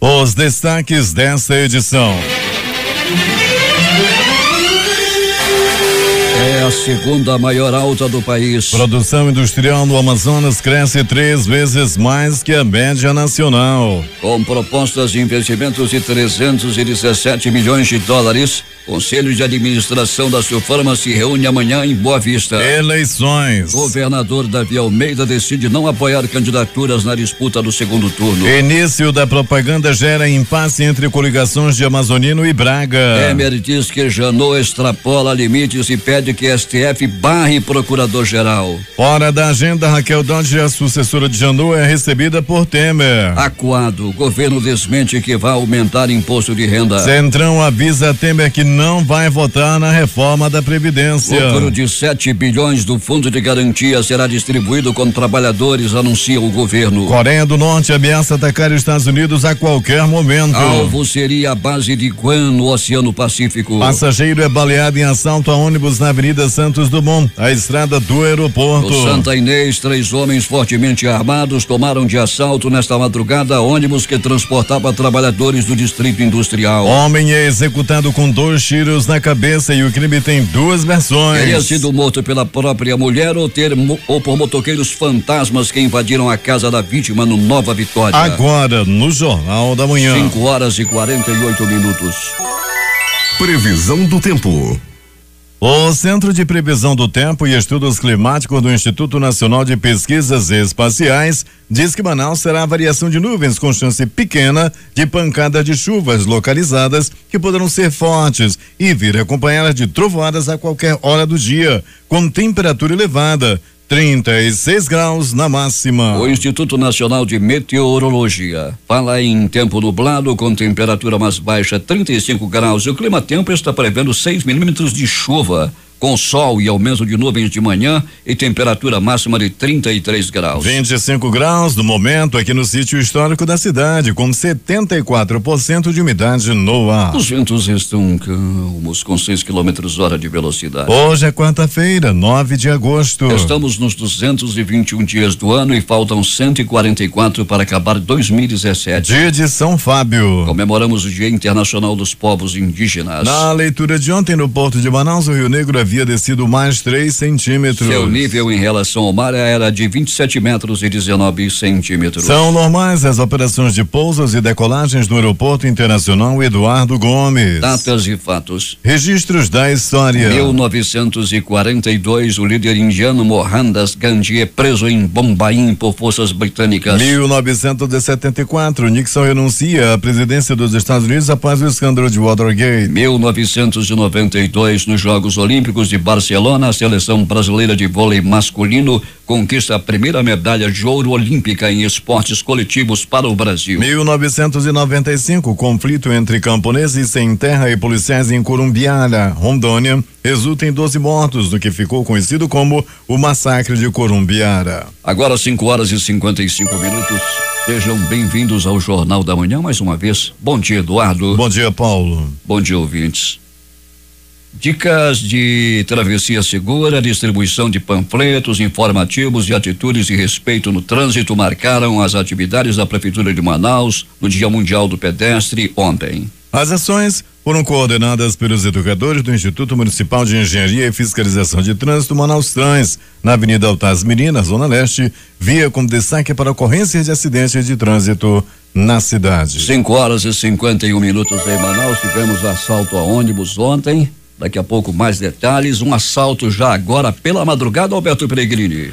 Os destaques desta edição. É a segunda maior alta do país. Produção industrial no Amazonas cresce 3 vezes mais que a média nacional. Com propostas de investimentos de 317 milhões de dólares, Conselho de Administração da Sulfarma se reúne amanhã em Boa Vista. Eleições. Governador Davi Almeida decide não apoiar candidaturas na disputa do segundo turno. Início da propaganda gera impasse entre coligações de Amazonino e Braga. Temer diz que Janot extrapola limites e pede que STF barre procurador-geral. Fora da agenda, Raquel Dodge, a sucessora de Janot, é recebida por Temer. Acuado, governo desmente que vai aumentar imposto de renda. Centrão avisa Temer que não vai votar na reforma da Previdência. Lucro de 7 bilhões do Fundo de Garantia será distribuído com trabalhadores, anuncia o governo. Coreia do Norte ameaça atacar os Estados Unidos a qualquer momento. Alvo seria a base de Guam, no Oceano Pacífico. Passageiro é baleado em assalto a ônibus na Avenida Santos Dumont, a estrada do aeroporto. No Santa Inês, 3 homens fortemente armados tomaram de assalto nesta madrugada ônibus que transportava trabalhadores do Distrito Industrial. Homem é executado com 2 tiros na cabeça e o crime tem 2 versões. Teria sido morto pela própria mulher ou por motoqueiros fantasmas que invadiram a casa da vítima no Nova Vitória. Agora, no Jornal da Manhã. 5h48. Previsão do tempo. O Centro de Previsão do Tempo e Estudos Climáticos do Instituto Nacional de Pesquisas Espaciais diz que Manaus terá variação de nuvens com chance pequena de pancada de chuvas localizadas que poderão ser fortes e vir acompanhadas de trovoadas a qualquer hora do dia, com temperatura elevada. 36 graus na máxima. O Instituto Nacional de Meteorologia fala em tempo nublado com temperatura mais baixa 35 graus. O Clima Tempo está prevendo 6 milímetros de chuva, com sol e aumento de nuvens de manhã e temperatura máxima de 33 graus. 25 graus no momento aqui no sítio histórico da cidade, com 74% de umidade no ar. Os ventos estão calmos, com 6 km/h de velocidade. Hoje é quarta-feira, 9 de agosto. Estamos nos 221 dias do ano e faltam 144 para acabar 2017. Dia de São Fábio. Comemoramos o Dia Internacional dos Povos Indígenas. Na leitura de ontem no Porto de Manaus, o Rio Negro havia descido mais 3 centímetros. Seu nível em relação ao mar era de 27 metros e 19 centímetros. São normais as operações de pousos e decolagens no Aeroporto Internacional Eduardo Gomes. Datas e fatos. Registros da história. 1942, o líder indiano Mohandas Gandhi é preso em Bombaim por forças britânicas. 1974, Nixon renuncia à presidência dos Estados Unidos após o escândalo de Watergate. 1992, nos Jogos Olímpicos de Barcelona, a seleção brasileira de vôlei masculino conquista a primeira medalha de ouro olímpica em esportes coletivos para o Brasil. 1995, conflito entre camponeses sem terra e policiais em Corumbiara, Rondônia, resulta em 12 mortos, no que ficou conhecido como o massacre de Corumbiara. Agora 5h55. Sejam bem-vindos ao Jornal da Manhã mais uma vez. Bom dia, Eduardo. Bom dia, Paulo. Bom dia, ouvintes. Dicas de travessia segura, distribuição de panfletos informativos e atitudes de respeito no trânsito marcaram as atividades da Prefeitura de Manaus no Dia Mundial do Pedestre ontem. As ações foram coordenadas pelos educadores do Instituto Municipal de Engenharia e Fiscalização de Trânsito Manaus Trans, na Avenida Altasmiri, na Zona Leste, via como destaque para ocorrências de acidentes de trânsito na cidade. 5h51 em Manaus, tivemos assalto a ônibus ontem. Daqui a pouco mais detalhes, um assalto já agora pela madrugada, Alberto Peregrini.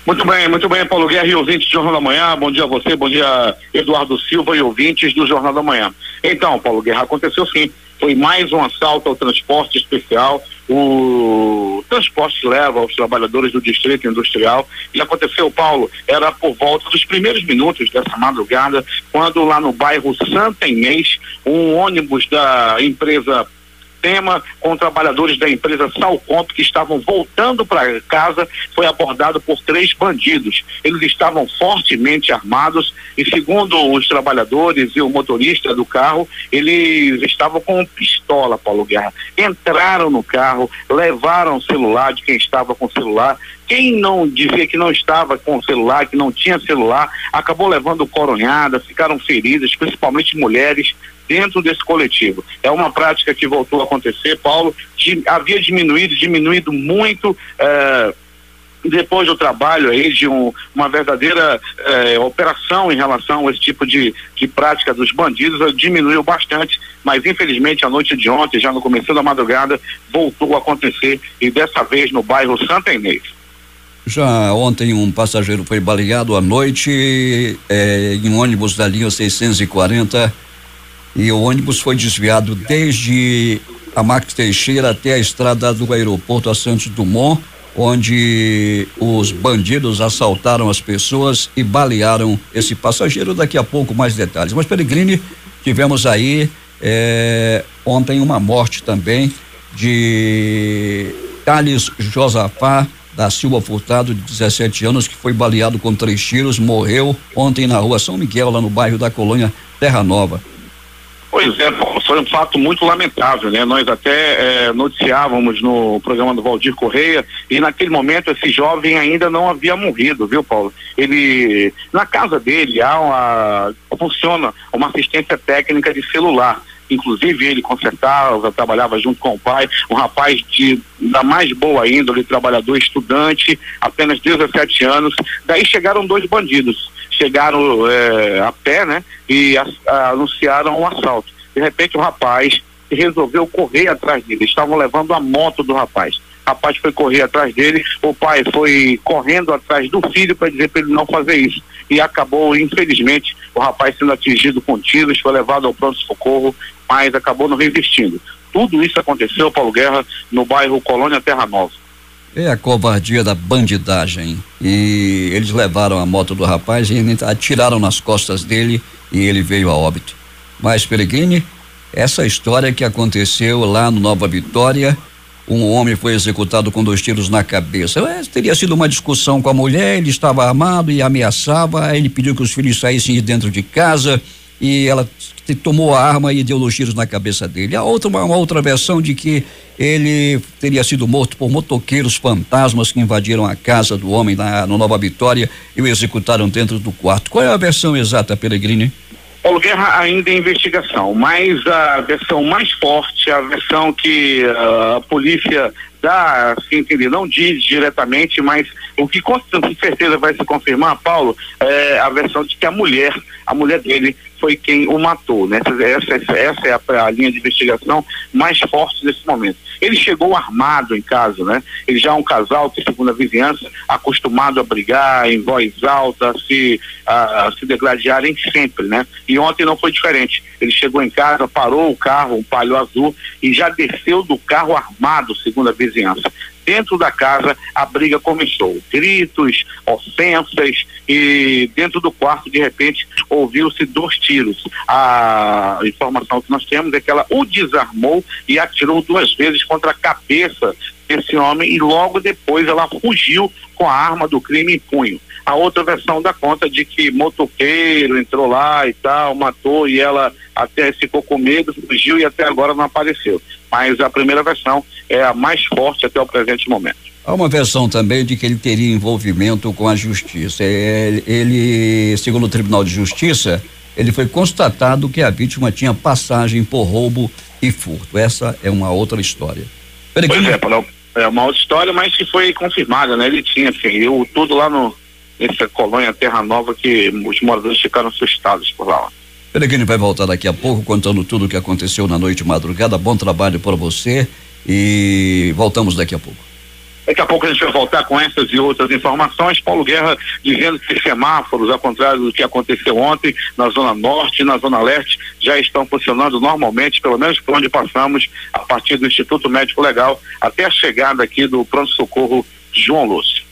Muito bem, Paulo Guerra e ouvintes do Jornal da Manhã, bom dia a você, bom dia Eduardo Silva e ouvintes do Jornal da Manhã. Então, Paulo Guerra, aconteceu sim, foi mais um assalto ao transporte especial, o transporte leva aos trabalhadores do Distrito Industrial e aconteceu, Paulo, era por volta dos primeiros minutos dessa madrugada, quando lá no bairro Santa Inês, um ônibus da empresa com trabalhadores da empresa Salcomp que estavam voltando para casa, foi abordado por 3 bandidos. Eles estavam fortemente armados e, segundo os trabalhadores e o motorista do carro, eles estavam com pistola, Paulo Guerra. Entraram no carro, levaram o celular de quem estava com o celular, Quem não dizia que não estava com celular, que não tinha celular, acabou levando coronhada, ficaram feridas, principalmente mulheres, dentro desse coletivo. É uma prática que voltou a acontecer, Paulo, havia diminuído muito, depois do trabalho aí de uma verdadeira operação em relação a esse tipo de prática dos bandidos, diminuiu bastante, mas infelizmente a noite de ontem, já no começo da madrugada, voltou a acontecer, e dessa vez no bairro Santa Inês. Já ontem um passageiro foi baleado à noite em um ônibus da linha 640, e o ônibus foi desviado desde a Max Teixeira até a estrada do aeroporto a Santos Dumont, onde os bandidos assaltaram as pessoas e balearam esse passageiro. Daqui a pouco mais detalhes. Mas, Peregrini, tivemos aí ontem uma morte também de Thales Josafá da Silva Furtado, de 17 anos, que foi baleado com 3 tiros, morreu ontem na rua São Miguel, lá no bairro da Colônia Terra Nova. Pois é, Paulo, foi um fato muito lamentável, né? Nós até noticiávamos no programa do Valdir Correia, e naquele momento esse jovem ainda não havia morrido, viu, Paulo? Ele, na casa dele, funciona uma assistência técnica de celular. Inclusive ele consertava, trabalhava junto com o pai, um rapaz da mais boa índole, trabalhador, estudante, apenas 17 anos. Daí chegaram 2 bandidos, chegaram a pé, né? E anunciaram um assalto. De repente o rapaz resolveu correr atrás dele, estavam levando a moto do rapaz. O rapaz foi correr atrás dele, o pai foi correndo atrás do filho para dizer para ele não fazer isso. E acabou, infelizmente, o rapaz sendo atingido com tiros, foi levado ao pronto-socorro, mas acabou não resistindo. Tudo isso aconteceu, Paulo Guerra, no bairro Colônia Terra Nova. É a covardia da bandidagem. E eles levaram a moto do rapaz e atiraram nas costas dele e ele veio a óbito. Mas, Peregrini, essa história que aconteceu lá no Nova Vitória, um homem foi executado com 2 tiros na cabeça. Teria sido uma discussão com a mulher, ele estava armado e ameaçava, ele pediu que os filhos saíssem de dentro de casa e ela tomou a arma e deu 2 tiros na cabeça dele. Uma outra versão de que ele teria sido morto por motoqueiros fantasmas que invadiram a casa do homem no Nova Vitória e o executaram dentro do quarto. Qual é a versão exata, Peregrini? Paulo Guerra, ainda em investigação, mas a versão mais forte, a versão que a polícia dá, assim, entender, não diz diretamente, mas o que com certeza vai se confirmar, Paulo, é a versão de que a mulher dele foi quem o matou, né? Essa é a linha de investigação mais forte nesse momento. Ele chegou armado em casa, né? Ele já é um casal que, segundo a vizinhança, acostumado a brigar em voz alta, a se degladiarem sempre, né? E ontem não foi diferente. Ele chegou em casa, parou o carro, um Palio azul, e já desceu do carro armado, segundo a vizinhança. Dentro da casa, a briga começou. Gritos, ofensas, e dentro do quarto, de repente, ouviu-se 2 tiros. A informação que nós temos é que ela o desarmou e atirou 2 vezes contra a cabeça desse homem, e logo depois ela fugiu com a arma do crime em punho. A outra versão dá conta de que motoqueiro entrou lá e tal, matou, e ela até ficou com medo, fugiu e até agora não apareceu. Mas a primeira versão é a mais forte até o presente momento. Há uma versão também de que ele teria envolvimento com a justiça. Ele, segundo o Tribunal de Justiça, ele foi constatado que a vítima tinha passagem por roubo e furto. Essa é uma outra história. Pois é uma outra história, mas que foi confirmada, né? Ele tinha, tudo lá nessa colônia Terra Nova, que os moradores ficaram assustados por lá. Peregrini vai voltar daqui a pouco contando tudo o que aconteceu na noite e madrugada. Bom trabalho para você e voltamos daqui a pouco. Daqui a pouco a gente vai voltar com essas e outras informações. Paulo Guerra dizendo que semáforos, ao contrário do que aconteceu ontem, na Zona Norte e na Zona Leste, já estão funcionando normalmente, pelo menos por onde passamos, a partir do Instituto Médico Legal, até a chegada aqui do pronto-socorro João Lúcio.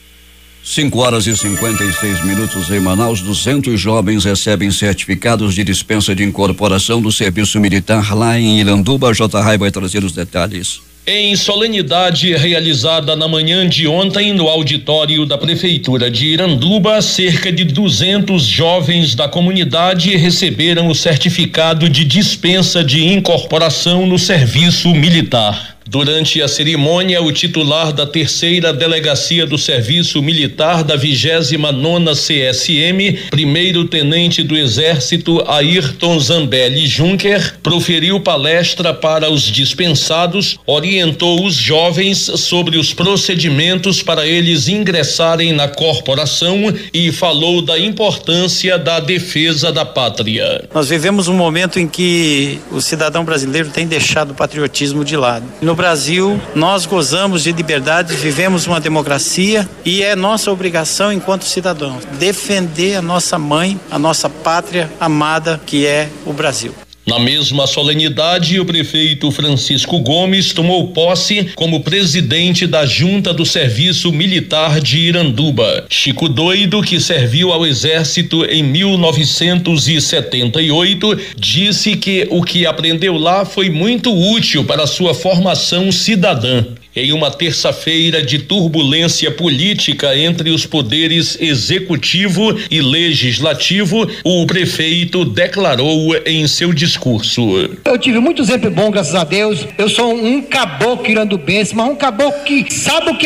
5h56 em Manaus. 200 jovens recebem certificados de dispensa de incorporação do serviço militar lá em Iranduba. J. Rai vai trazer os detalhes. Em solenidade realizada na manhã de ontem no auditório da Prefeitura de Iranduba, cerca de 200 jovens da comunidade receberam o certificado de dispensa de incorporação no serviço militar. Durante a cerimônia, o titular da 3ª Delegacia do Serviço Militar da 29ª CSM, primeiro-tenente do Exército Ayrton Zambelli Juncker, proferiu palestra para os dispensados, orientou os jovens sobre os procedimentos para eles ingressarem na corporação e falou da importância da defesa da pátria. Nós vivemos um momento em que o cidadão brasileiro tem deixado o patriotismo de lado. No Brasil, nós gozamos de liberdade, vivemos uma democracia e é nossa obrigação enquanto cidadãos defender a nossa mãe, a nossa pátria amada, que é o Brasil. Na mesma solenidade, o prefeito Francisco Gomes tomou posse como presidente da Junta do Serviço Militar de Iranduba. Chico Doido, que serviu ao Exército em 1978, disse que o que aprendeu lá foi muito útil para sua formação cidadã. Em uma terça-feira de turbulência política entre os poderes executivo e legislativo, o prefeito declarou em seu discurso: Eu tive muito exemplo bom, graças a Deus. Eu sou um caboclo irandubense, mas um caboclo que sabe o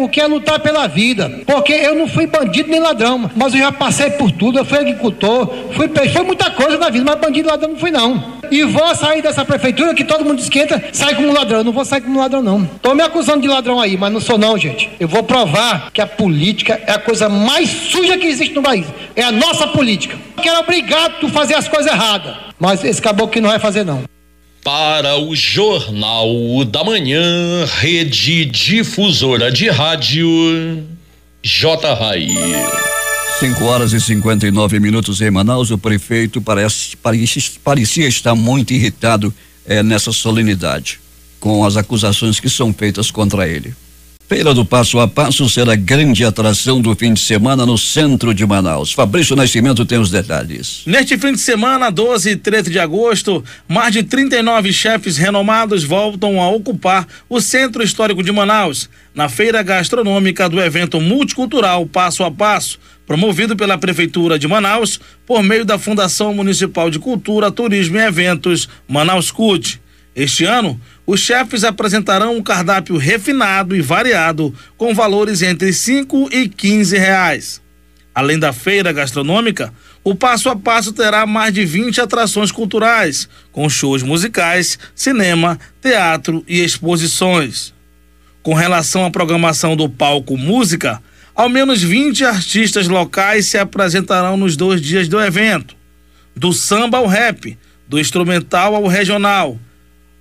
que é lutar pela vida. Porque eu não fui bandido nem ladrão, mas eu já passei por tudo. Eu fui agricultor, fui muita coisa na vida, mas bandido e ladrão não fui não. E vou sair dessa prefeitura que todo mundo esquenta, sai como ladrão. Eu não vou sair como ladrão não. Tô me acusando de ladrão aí, mas não sou não, gente. Eu vou provar que a política é a coisa mais suja que existe no país. É a nossa política. Eu quero obrigado a fazer as coisas erradas, mas esse caboclo que não vai fazer não. Para o Jornal da Manhã, Rede Difusora de Rádio, J. Rai. 5h59 em Manaus. O prefeito parecia estar muito irritado nessa solenidade com as acusações que são feitas contra ele. Feira do Passo a Passo será grande atração do fim de semana no centro de Manaus. Fabrício Nascimento tem os detalhes. Neste fim de semana, 12 e 13 de agosto, mais de 39 chefes renomados voltam a ocupar o Centro Histórico de Manaus, na feira gastronômica do evento multicultural Passo a Passo, promovido pela Prefeitura de Manaus por meio da Fundação Municipal de Cultura, Turismo e Eventos Manaus Cult. Este ano, os chefes apresentarão um cardápio refinado e variado com valores entre 5 e 15 reais. Além da feira gastronômica, o Passo a Passo terá mais de 20 atrações culturais, com shows musicais, cinema, teatro e exposições. Com relação à programação do palco música, ao menos 20 artistas locais se apresentarão nos 2 dias do evento, do samba ao rap, do instrumental ao regional.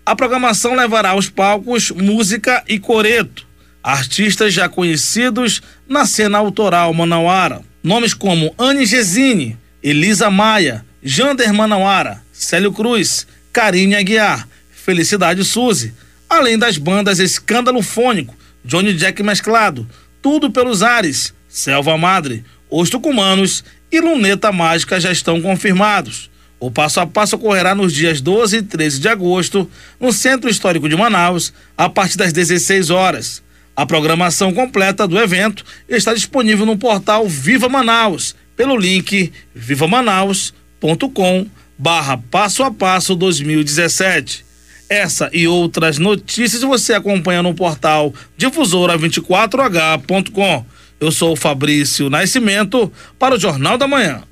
A programação levará aos palcos música e coreto, artistas já conhecidos na cena autoral manauara. Nomes como Anne Gesine, Elisa Maia, Jander Manauara, Célio Cruz, Karine Aguiar, Felicidade Suzy, além das bandas Escândalo Fônico, Johnny Jack Mesclado, Tudo Pelos Ares, Selva Madre, Os Tucumanos e Luneta Mágica já estão confirmados. O Passo a Passo ocorrerá nos dias 12 e 13 de agosto, no Centro Histórico de Manaus, a partir das 16 horas. A programação completa do evento está disponível no portal Viva Manaus, pelo link vivamanaus.com/Passo a Passo 2017. Essa e outras notícias você acompanha no portal difusora24h.com. Eu sou o Fabrício Nascimento para o Jornal da Manhã.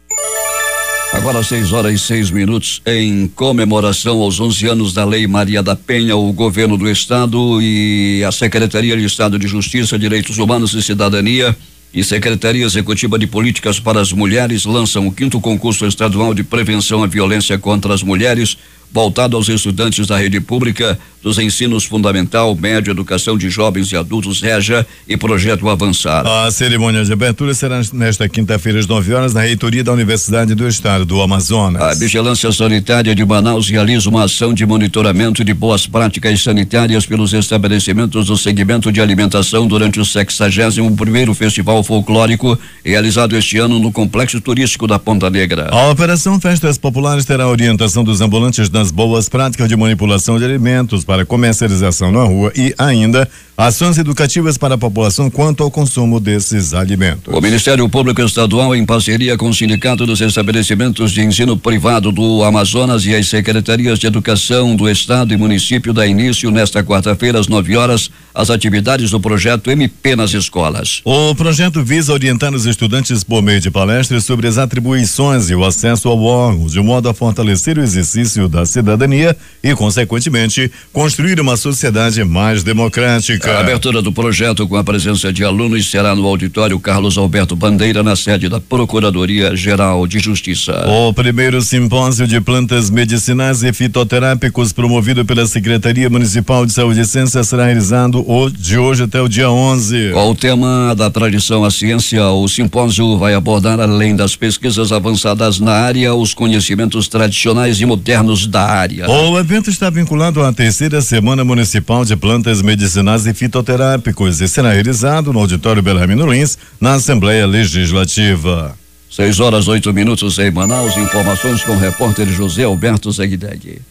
Agora 6h06, em comemoração aos 11 anos da Lei Maria da Penha, o governo do estado e a Secretaria de Estado de Justiça, Direitos Humanos e Cidadania e Secretaria Executiva de Políticas para as Mulheres lançam o 5º concurso estadual de prevenção à violência contra as mulheres, voltado aos estudantes da rede pública dos ensinos fundamental, médio, educação de jovens e adultos, REJA e Projeto Avançar. A cerimônia de abertura será nesta quinta-feira às 9 horas na reitoria da Universidade do Estado do Amazonas. A Vigilância Sanitária de Manaus realiza uma ação de monitoramento de boas práticas sanitárias pelos estabelecimentos do segmento de alimentação durante o 61º Festival Folclórico, realizado este ano no Complexo Turístico da Ponta Negra. A Operação Festas Populares terá a orientação dos ambulantes das boas práticas de manipulação de alimentos para para comercialização na rua e ainda ações educativas para a população quanto ao consumo desses alimentos. O Ministério Público Estadual, em parceria com o Sindicato dos Estabelecimentos de Ensino Privado do Amazonas e as Secretarias de Educação do Estado e Município, dá início nesta quarta-feira às 9 horas às atividades do projeto MP nas escolas. O projeto visa orientar os estudantes por meio de palestras sobre as atribuições e o acesso ao órgão, de modo a fortalecer o exercício da cidadania e, consequentemente, construir uma sociedade mais democrática. A abertura do projeto, com a presença de alunos, será no auditório Carlos Alberto Bandeira, na sede da Procuradoria-Geral de Justiça. O primeiro simpósio de plantas medicinais e fitoterápicos promovido pela Secretaria Municipal de Saúde e Ciência será realizado de hoje até o dia 11. Com o tema da tradição à ciência, o simpósio vai abordar, além das pesquisas avançadas na área, os conhecimentos tradicionais e modernos da área. O evento está vinculado à terceira Semana Municipal de Plantas Medicinais e Fitoterápicos e será realizado no auditório Bellarmino Lins, na Assembleia Legislativa. 6h08 em Manaus. Informações com o repórter José Alberto Zegdeg.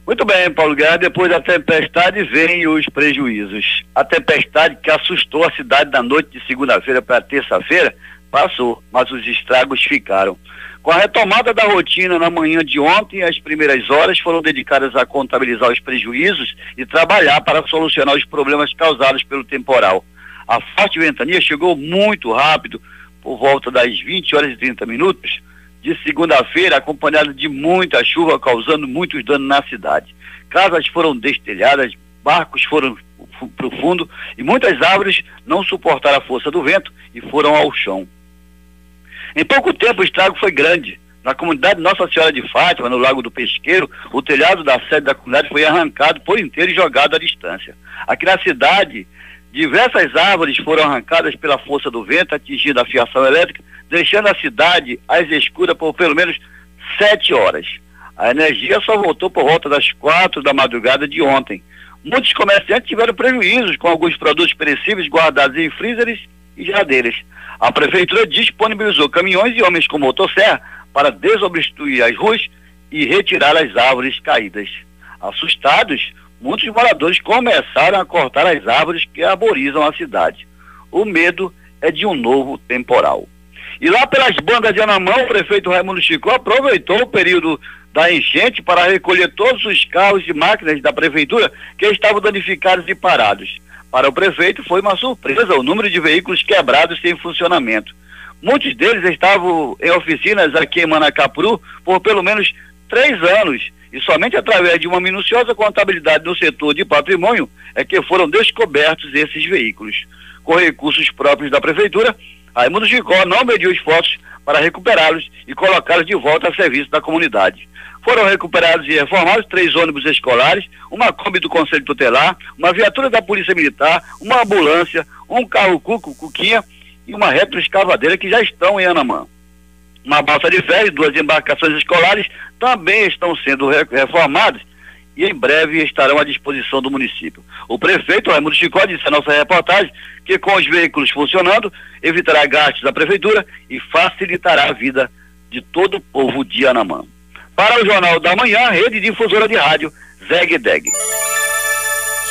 Muito bem, Paulo Guerra, depois da tempestade vem os prejuízos. A tempestade que assustou a cidade da noite de segunda-feira para terça-feira passou, mas os estragos ficaram. Com a retomada da rotina na manhã de ontem, as primeiras horas foram dedicadas a contabilizar os prejuízos e trabalhar para solucionar os problemas causados pelo temporal. A forte ventania chegou muito rápido, por volta das 20h30, de segunda-feira, acompanhada de muita chuva, causando muitos danos na cidade. Casas foram destelhadas, barcos foram para o fundo e muitas árvores não suportaram a força do vento e foram ao chão. Em pouco tempo o estrago foi grande. Na comunidade Nossa Senhora de Fátima, no Lago do Pesqueiro, o telhado da sede da comunidade foi arrancado por inteiro e jogado à distância. Aqui na cidade, diversas árvores foram arrancadas pela força do vento, atingindo a fiação elétrica, deixando a cidade às escuras por pelo menos 7 horas. A energia só voltou por volta das 4 da madrugada de ontem. Muitos comerciantes tiveram prejuízos com alguns produtos perecíveis guardados em freezers e geladeiras. A prefeitura disponibilizou caminhões e homens com motosserra para desobstruir as ruas e retirar as árvores caídas. Assustados, muitos moradores começaram a cortar as árvores que arborizam a cidade. O medo é de um novo temporal. E lá pelas bandas de Anamã, o prefeito Raimundo Chicó aproveitou o período da enchente para recolher todos os carros e máquinas da prefeitura que estavam danificados e parados. Para o prefeito foi uma surpresa o número de veículos quebrados sem funcionamento. Muitos deles estavam em oficinas aqui em Manacapuru por pelo menos 3 anos e somente através de uma minuciosa contabilidade no setor de patrimônio é que foram descobertos esses veículos. Com recursos próprios da prefeitura, Raimundo Chicó não mediu esforços para recuperá-los e colocá-los de volta a serviço da comunidade. Foram recuperados e reformados 3 ônibus escolares, uma Kombi do Conselho Tutelar, uma viatura da Polícia Militar, uma ambulância, um carro Cuquinha e uma retroescavadeira que já estão em Anamã. Uma balsa de ferro e 2 embarcações escolares também estão sendo reformadas e em breve estarão à disposição do município. O prefeito Raimundo Chicó disse à nossa reportagem que com os veículos funcionando, evitará gastos da prefeitura e facilitará a vida de todo o povo de Anamã. Para o Jornal da Manhã, Rede Difusora de Rádio, Zegdeg.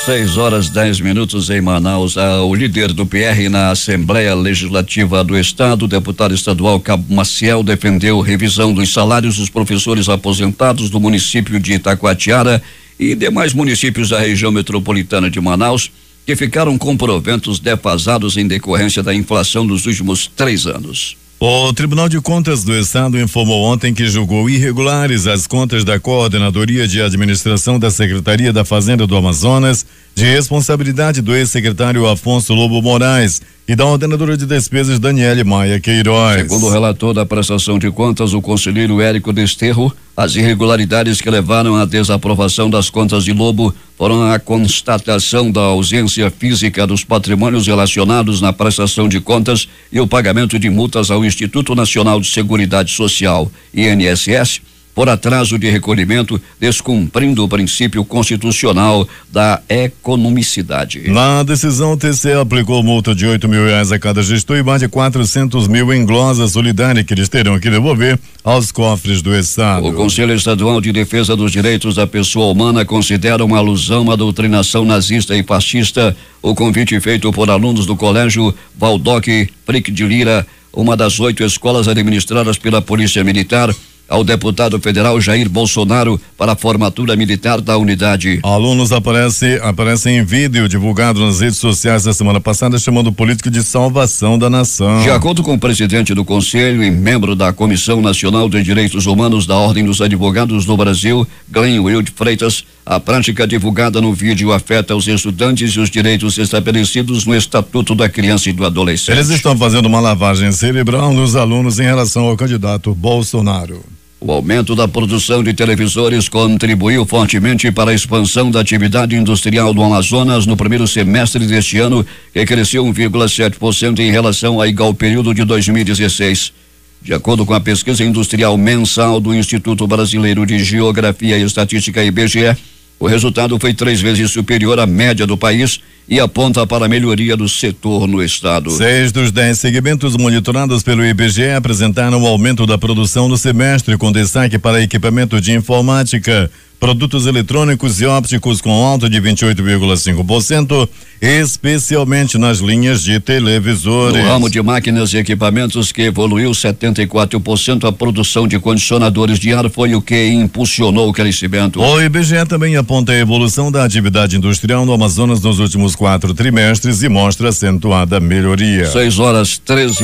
6h10 em Manaus. O líder do PR na Assembleia Legislativa do Estado, o deputado estadual Cabo Maciel, defendeu revisão dos salários dos professores aposentados do município de Itacoatiara e demais municípios da região metropolitana de Manaus, que ficaram com proventos defasados em decorrência da inflação dos últimos 3 anos. O Tribunal de Contas do Estado informou ontem que julgou irregulares as contas da Coordenadoria de Administração da Secretaria da Fazenda do Amazonas, de responsabilidade do ex-secretário Afonso Lobo Moraes e da ordenadora de despesas Daniele Maia Queiroz. Segundo o relator da prestação de contas, o conselheiro Érico Desterro, as irregularidades que levaram à desaprovação das contas de Lobo foram a constatação da ausência física dos patrimônios relacionados na prestação de contas e o pagamento de multas ao Instituto Nacional de Seguridade Social, INSS, por atraso de recolhimento, descumprindo o princípio constitucional da economicidade. Na decisão, o TCE aplicou multa de R$8.000 a cada gestor e mais de 400 mil em glosa solidária que eles terão que devolver aos cofres do Estado. O Conselho Estadual de Defesa dos Direitos da Pessoa Humana considera uma alusão à doutrinação nazista e fascista o convite feito por alunos do Colégio Valdoc Frick de Lira, uma das 8 escolas administradas pela Polícia Militar, ao deputado federal Jair Bolsonaro para a formatura militar da unidade. Alunos aparecem em vídeo divulgado nas redes sociais na semana passada chamando o político de salvação da nação. De acordo com o presidente do Conselho e membro da Comissão Nacional de Direitos Humanos da Ordem dos Advogados do Brasil, Glenn Wilde Freitas, a prática divulgada no vídeo afeta os estudantes e os direitos estabelecidos no Estatuto da Criança e do Adolescente. Eles estão fazendo uma lavagem cerebral nos alunos em relação ao candidato Bolsonaro. O aumento da produção de televisores contribuiu fortemente para a expansão da atividade industrial do Amazonas no primeiro semestre deste ano, que cresceu 1,7% em relação ao igual período de 2016. De acordo com a pesquisa industrial mensal do Instituto Brasileiro de Geografia e Estatística, IBGE, o resultado foi 3 vezes superior à média do país e aponta para a melhoria do setor no estado. 6 dos 10 segmentos monitorados pelo IBGE apresentaram o aumento da produção no semestre, com destaque para equipamento de informática, produtos eletrônicos e ópticos com alta de 28,5%, especialmente nas linhas de televisores. No ramo de máquinas e equipamentos, que evoluiu 74%, a produção de condicionadores de ar foi o que impulsionou o crescimento. O IBGE também aponta a evolução da atividade industrial no Amazonas nos últimos 4 trimestres e mostra acentuada melhoria. 6:13.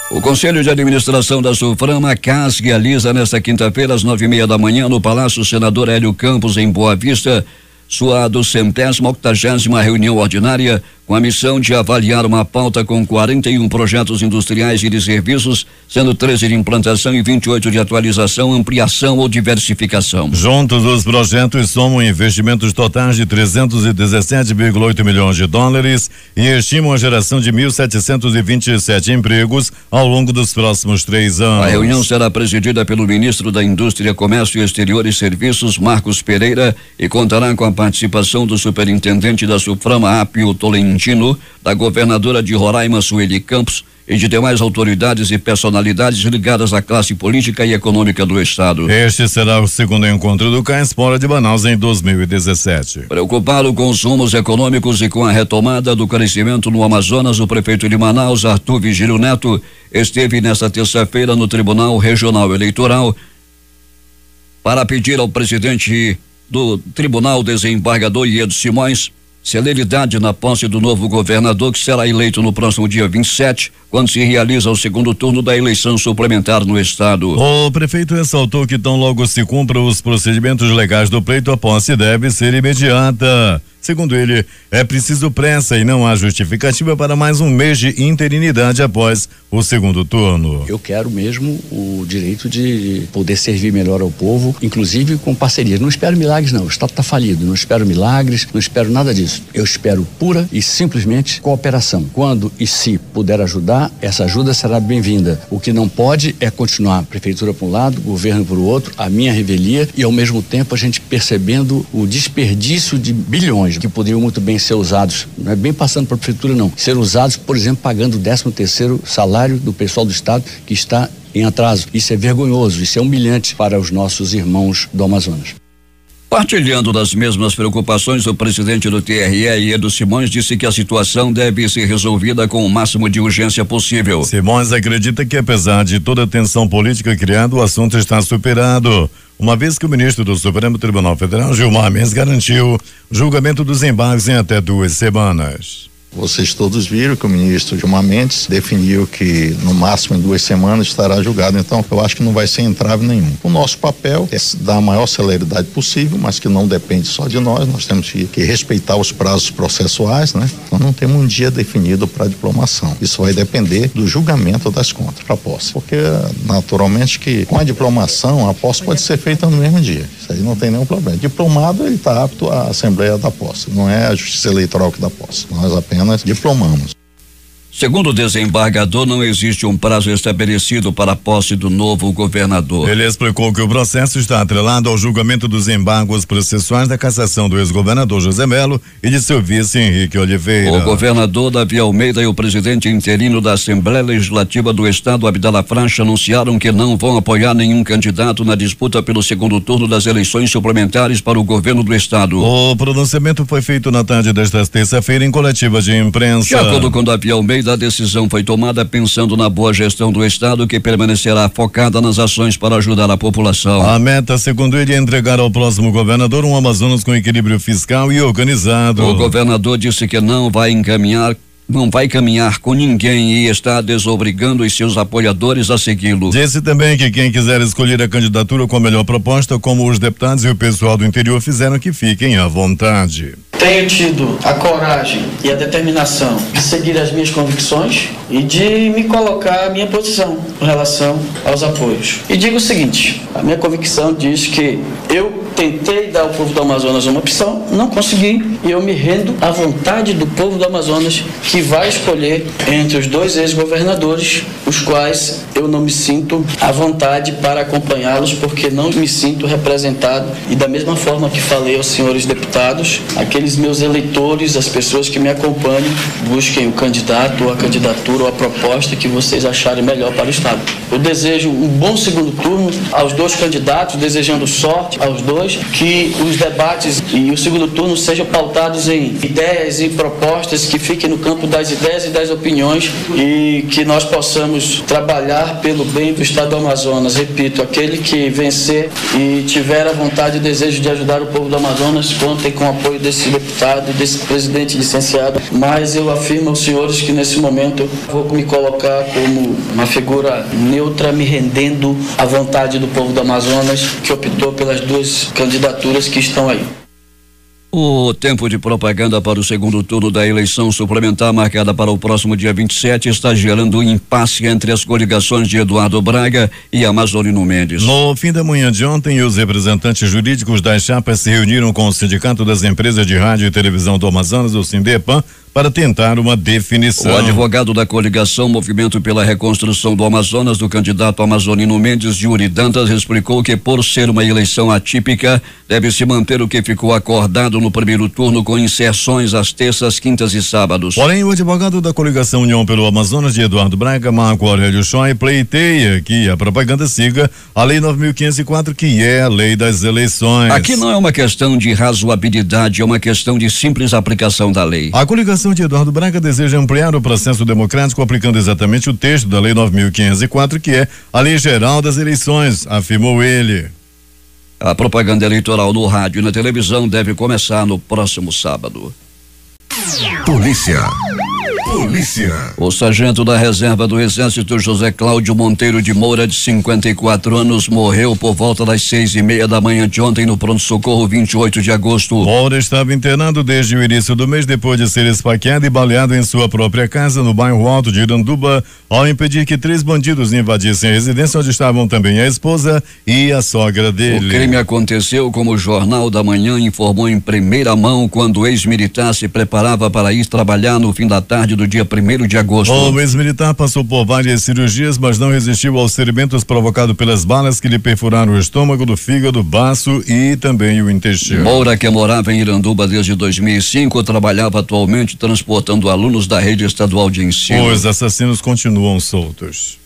O Conselho de Administração da Sulframa, CAS, realiza nesta quinta-feira às 9:30 da manhã no Palácio Senador Hélio Campos, em Boa Vista, sua 280ª reunião ordinária, com a missão de avaliar uma pauta com 41 projetos industriais e de serviços, sendo 13 de implantação e 28 de atualização, ampliação ou diversificação. Juntos, os projetos somam investimentos totais de 317,8 milhões de dólares e estimam a geração de 1.727 empregos ao longo dos próximos 3 anos. A reunião será presidida pelo ministro da Indústria, Comércio Exterior e Serviços, Marcos Pereira, e contará com a participação do superintendente da Sulframa, Apio Tolentino, da governadora de Roraima, Sueli Campos, e de demais autoridades e personalidades ligadas à classe política e econômica do estado. Este será o segundo encontro do CAS fora de Manaus em 2017. Preocupado com os rumos econômicos e com a retomada do crescimento no Amazonas, o prefeito de Manaus, Arthur Vigílio Neto, esteve nesta terça-feira no Tribunal Regional Eleitoral para pedir ao presidente do Tribunal, desembargador Iedo Simões, celeridade na posse do novo governador, que será eleito no próximo dia 27, quando se realiza o segundo turno da eleição suplementar no estado. O prefeito ressaltou que tão logo se cumpram os procedimentos legais do pleito, a posse deve ser imediata. Segundo ele, é preciso pressa e não há justificativa para mais um mês de interinidade após o segundo turno. Eu quero mesmo o direito de poder servir melhor ao povo, inclusive com parceria. Não espero milagres, não. O Estado está falido. Não espero milagres, não espero nada disso. Eu espero pura e simplesmente cooperação. Quando e se puder ajudar, essa ajuda será bem-vinda. O que não pode é continuar a prefeitura por um lado, governo por outro, a minha revelia e ao mesmo tempo a gente percebendo o desperdício de bilhões que poderiam muito bem ser usados, não é bem passando para a prefeitura não, ser usados, por exemplo, pagando o 13º salário do pessoal do estado que está em atraso. Isso é vergonhoso, isso é humilhante para os nossos irmãos do Amazonas. Partilhando das mesmas preocupações, o presidente do TRE, Iedo Simões, disse que a situação deve ser resolvida com o máximo de urgência possível. Simões acredita que, apesar de toda a tensão política criada, o assunto está superado, uma vez que o ministro do Supremo Tribunal Federal, Gilmar Mendes, garantiu o julgamento dos embargos em até 2 semanas. Vocês todos viram que o ministro Gilmar Mendes definiu que no máximo em 2 semanas estará julgado, então eu acho que não vai ser entrave nenhum. O nosso papel é dar a maior celeridade possível, mas que não depende só de nós temos que respeitar os prazos processuais, né? Nós não temos um dia definido para diplomação. Isso vai depender do julgamento das contas para a posse, porque naturalmente que com a diplomação a posse pode ser feita no mesmo dia, isso aí não tem nenhum problema. Diplomado, ele está apto à Assembleia da Posse, não é a Justiça Eleitoral que dá posse, nós apenas diplomamos. Segundo o desembargador, não existe um prazo estabelecido para a posse do novo governador. Ele explicou que o processo está atrelado ao julgamento dos embargos processuais da cassação do ex-governador José Melo e de seu vice Henrique Oliveira. O governador Davi Almeida e o presidente interino da Assembleia Legislativa do Estado, Abdala Francha, anunciaram que não vão apoiar nenhum candidato na disputa pelo segundo turno das eleições suplementares para o governo do Estado. O pronunciamento foi feito na tarde desta terça-feira em coletiva de imprensa. De acordo com Davi Almeida, a decisão foi tomada pensando na boa gestão do Estado, que permanecerá focada nas ações para ajudar a população. A meta, segundo ele, é entregar ao próximo governador um Amazonas com equilíbrio fiscal e organizado. O governador disse que não vai caminhar com ninguém e está desobrigando os seus apoiadores a segui-lo. Disse também que quem quiser escolher a candidatura com a melhor proposta, como os deputados e o pessoal do interior fizeram, que fiquem à vontade. Tenho tido a coragem e a determinação de seguir as minhas convicções e de me colocar à minha posição em relação aos apoios. E digo o seguinte, a minha convicção diz que eu tentei dar ao povo do Amazonas uma opção, não consegui, e eu me rendo à vontade do povo do Amazonas, que vai escolher entre os dois ex-governadores, os quais eu não me sinto à vontade para acompanhá-los, porque não me sinto representado. E da mesma forma que falei aos senhores deputados, aqueles meus eleitores, as pessoas que me acompanham, busquem o candidato ou a candidatura ou a proposta que vocês acharem melhor para o Estado. Eu desejo um bom segundo turno aos dois candidatos, desejando sorte aos dois, que os debates e o segundo turno sejam pautados em ideias e propostas que fiquem no campo das ideias e das opiniões e que nós possamos trabalhar pelo bem do Estado do Amazonas. Repito, aquele que vencer e tiver a vontade e desejo de ajudar o povo do Amazonas, contem com o apoio desse deputado e desse presidente licenciado, mas eu afirmo aos senhores que nesse momento vou me colocar como uma figura neutra, me rendendo à vontade do povo do Amazonas, que optou pelas duas candidaturas que estão aí. O tempo de propaganda para o segundo turno da eleição suplementar marcada para o próximo dia 27 está gerando um impasse entre as coligações de Eduardo Braga e Amazonino Mendes. No fim da manhã de ontem, os representantes jurídicos das chapas se reuniram com o Sindicato das Empresas de Rádio e Televisão do Amazonas, o Sindepan, para tentar uma definição. O advogado da coligação Movimento pela Reconstrução do Amazonas, do candidato Amazonino Mendes, Yuri Dantas, explicou que, por ser uma eleição atípica, deve-se manter o que ficou acordado no primeiro turno, com inserções às terças, quintas e sábados. Porém, o advogado da coligação União pelo Amazonas, de Eduardo Braga, Marco Aurélio Choi, pleiteia que a propaganda siga a Lei 9.504, que é a lei das eleições. Aqui não é uma questão de razoabilidade, é uma questão de simples aplicação da lei. A coligação de Eduardo Braga deseja ampliar o processo democrático aplicando exatamente o texto da Lei 9.504, que é a Lei Geral das Eleições, afirmou ele. A propaganda eleitoral no rádio e na televisão deve começar no próximo sábado. Polícia. O sargento da reserva do Exército, José Cláudio Monteiro de Moura, de 54 anos, morreu por volta das 6:30 da manhã de ontem no pronto-socorro 28 de agosto. Moura estava internado desde o início do mês, depois de ser esfaqueado e baleado em sua própria casa no bairro Alto de Iranduba, ao impedir que 3 bandidos invadissem a residência, onde estavam também a esposa e a sogra dele. O crime aconteceu, como o Jornal da Manhã informou em primeira mão, quando o ex-militar se preparava para ir trabalhar no fim da tarde do dia 1º de agosto. O ex-militar passou por várias cirurgias, mas não resistiu aos ferimentos provocados pelas balas que lhe perfuraram o estômago, do fígado, baço e também o intestino. Moura, que morava em Iranduba desde 2005, trabalhava atualmente transportando alunos da rede estadual de ensino. Os assassinos continuam soltos.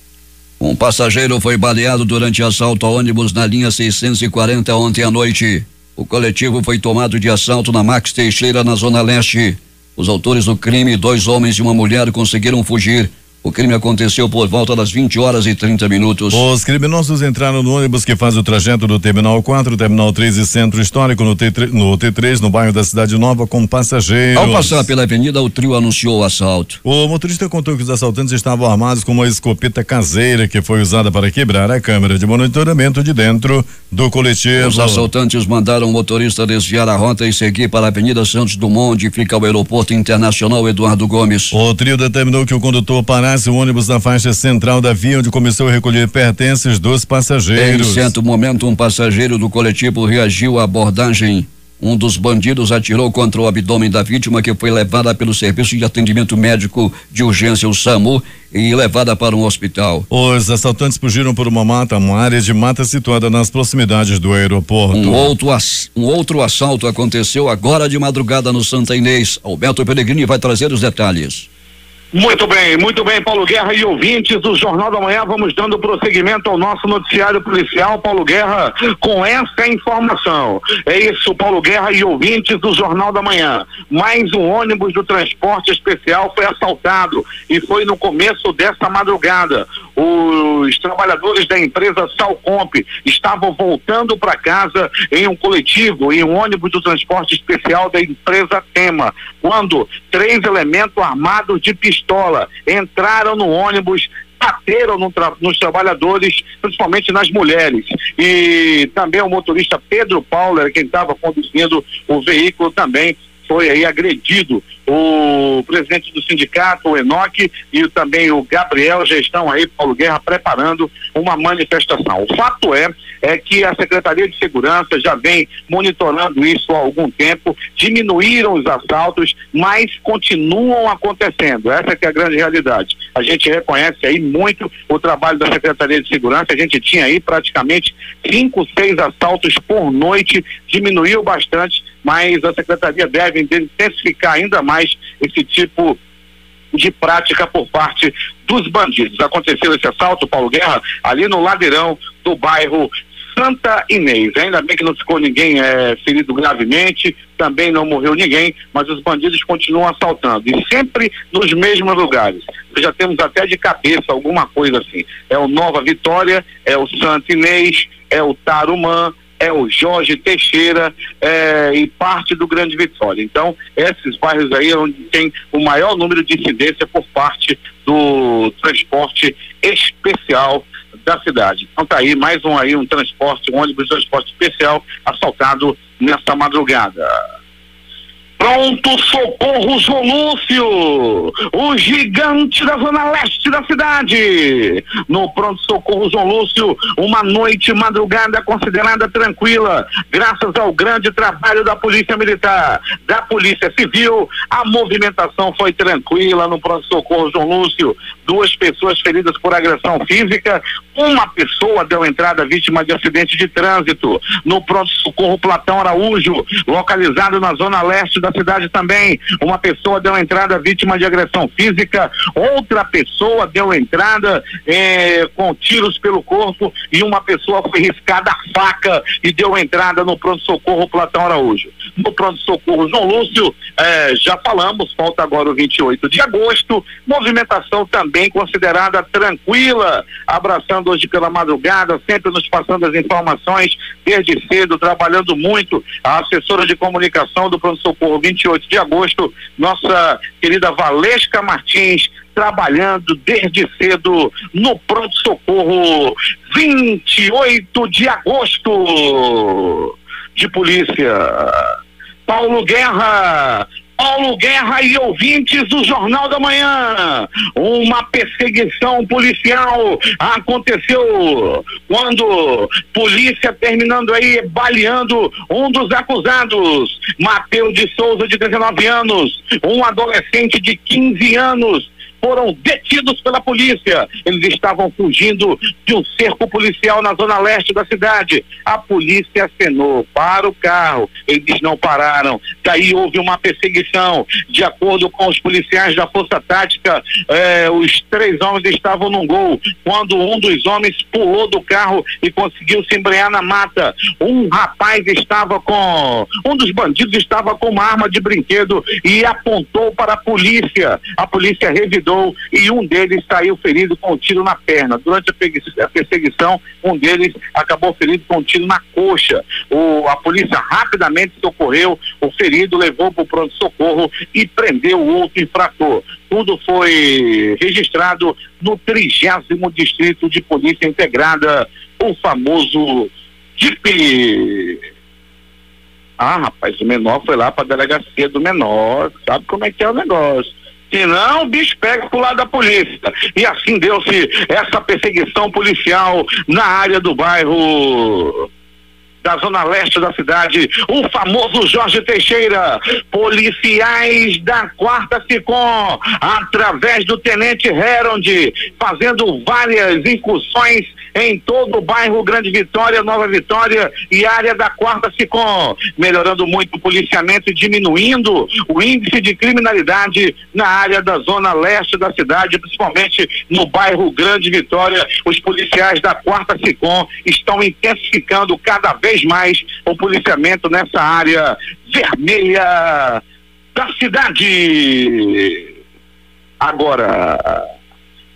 Um passageiro foi baleado durante assalto a ônibus na linha 640 ontem à noite. O coletivo foi tomado de assalto na Max Teixeira, na Zona Leste. Os autores do crime, 2 homens e uma mulher, conseguiram fugir. O crime aconteceu por volta das 20h30. Os criminosos entraram no ônibus que faz o trajeto do Terminal 4, Terminal 3 e Centro Histórico no T3, no bairro da Cidade Nova, com passageiros. Ao passar pela avenida, o trio anunciou o assalto. O motorista contou que os assaltantes estavam armados com uma escopeta caseira que foi usada para quebrar a câmera de monitoramento de dentro do coletivo. Os assaltantes mandaram o motorista desviar a rota e seguir para a Avenida Santos Dumont, onde fica o Aeroporto Internacional Eduardo Gomes. O trio determinou que o condutor parasse o ônibus na faixa central da via, onde começou a recolher pertences dos passageiros. Em certo momento, um passageiro do coletivo reagiu à abordagem. Um dos bandidos atirou contra o abdômen da vítima, que foi levada pelo Serviço de Atendimento Médico de Urgência, o SAMU, e levada para um hospital. Os assaltantes fugiram por uma área de mata situada nas proximidades do aeroporto. Um outro assalto aconteceu agora de madrugada no Santa Inês. Alberto Pellegrini vai trazer os detalhes. Muito bem, Paulo Guerra e ouvintes do Jornal da Manhã, vamos dando prosseguimento ao nosso noticiário policial, Paulo Guerra, com essa informação. É isso, Paulo Guerra e ouvintes do Jornal da Manhã. Mais um ônibus do transporte especial foi assaltado e foi no começo dessa madrugada. Os trabalhadores da empresa Salcomp estavam voltando para casa em um coletivo, em um ônibus do transporte especial da empresa Tema, quando 3 elementos armados de pistola entraram no ônibus, bateram nos trabalhadores, principalmente nas mulheres. E também o motorista Pedro Paulo, quem estava conduzindo o veículo, também foi aí agredido. O presidente do sindicato, o Enoque, e também o Gabriel já estão aí, Paulo Guerra, preparando uma manifestação. O fato é que a Secretaria de Segurança já vem monitorando isso há algum tempo, diminuíram os assaltos, mas continuam acontecendo. Essa que é a grande realidade. A gente reconhece aí muito o trabalho da Secretaria de Segurança. A gente tinha aí praticamente 5, 6 assaltos por noite, diminuiu bastante, mas a Secretaria deve intensificar ainda mais esse tipo de prática por parte dos bandidos. Aconteceu esse assalto, Paulo Guerra, ali no ladeirão do bairro Santa Inês. Ainda bem que não ficou ninguém ferido gravemente, também não morreu ninguém, mas os bandidos continuam assaltando, e sempre nos mesmos lugares. Já temos até de cabeça alguma coisa assim. É o Nova Vitória, é o Santa Inês, é o Tarumã, é o Jorge Teixeira e parte do Grande Vitória. Então, esses bairros aí é onde tem o maior número de incidência por parte do transporte especial da cidade. Então tá aí mais um ônibus de transporte especial assaltado nessa madrugada. Pronto Socorro João Lúcio, o gigante da zona leste da cidade. No Pronto Socorro João Lúcio, uma noite madrugada considerada tranquila, graças ao grande trabalho da Polícia Militar, da Polícia Civil. A movimentação foi tranquila no Pronto Socorro João Lúcio. 2 pessoas feridas por agressão física, uma pessoa deu entrada vítima de acidente de trânsito no Pronto Socorro Platão Araújo, localizado na zona leste da cidade também. Uma pessoa deu entrada vítima de agressão física, outra pessoa deu entrada com tiros pelo corpo, e uma pessoa foi riscada a faca e deu entrada no Pronto Socorro Platão Araújo. No Pronto Socorro João Lúcio, já falamos, falta agora o 28 de agosto, movimentação também considerada tranquila, abraçando hoje pela madrugada, sempre nos passando as informações desde cedo, trabalhando muito, a assessora de comunicação do Pronto Socorro 28 de agosto, nossa querida Valesca Martins, trabalhando desde cedo no Pronto Socorro 28 de agosto de polícia. Paulo Guerra e ouvintes do Jornal da Manhã, uma perseguição policial aconteceu quando polícia terminando aí baleando um dos acusados, Mateus de Souza, de 19 anos, um adolescente de 15 anos, foram detidos pela polícia. Eles estavam fugindo de um cerco policial na zona leste da cidade. A polícia acenou para o carro, eles não pararam. Daí houve uma perseguição. De acordo com os policiais da Força Tática, os 3 homens estavam num gol, quando um dos homens pulou do carro e conseguiu se embrenhar na mata. Um dos bandidos estava com uma arma de brinquedo e apontou para a polícia. A polícia revidou e um deles saiu ferido com um tiro na perna. Durante a perseguição, um deles acabou ferido com um tiro na coxa. A polícia rapidamente socorreu o ferido, levou para o pronto-socorro e prendeu o outro infrator. Tudo foi registrado no 30º Distrito de Polícia Integrada, o famoso DIP. Rapaz, o menor foi lá para a delegacia do menor, sabe como é que é o negócio. Senão o bicho pega pro lado da polícia. E assim deu-se essa perseguição policial na área do bairro da zona leste da cidade, o famoso Jorge Teixeira. Policiais da 4ª SICOM, através do tenente Herold, fazendo várias incursões em todo o bairro Grande Vitória, Nova Vitória e área da 4ª SICOM, melhorando muito o policiamento e diminuindo o índice de criminalidade na área da zona leste da cidade, principalmente no bairro Grande Vitória. Os policiais da 4ª SICOM estão intensificando cada vez mais o policiamento nessa área vermelha da cidade. Agora,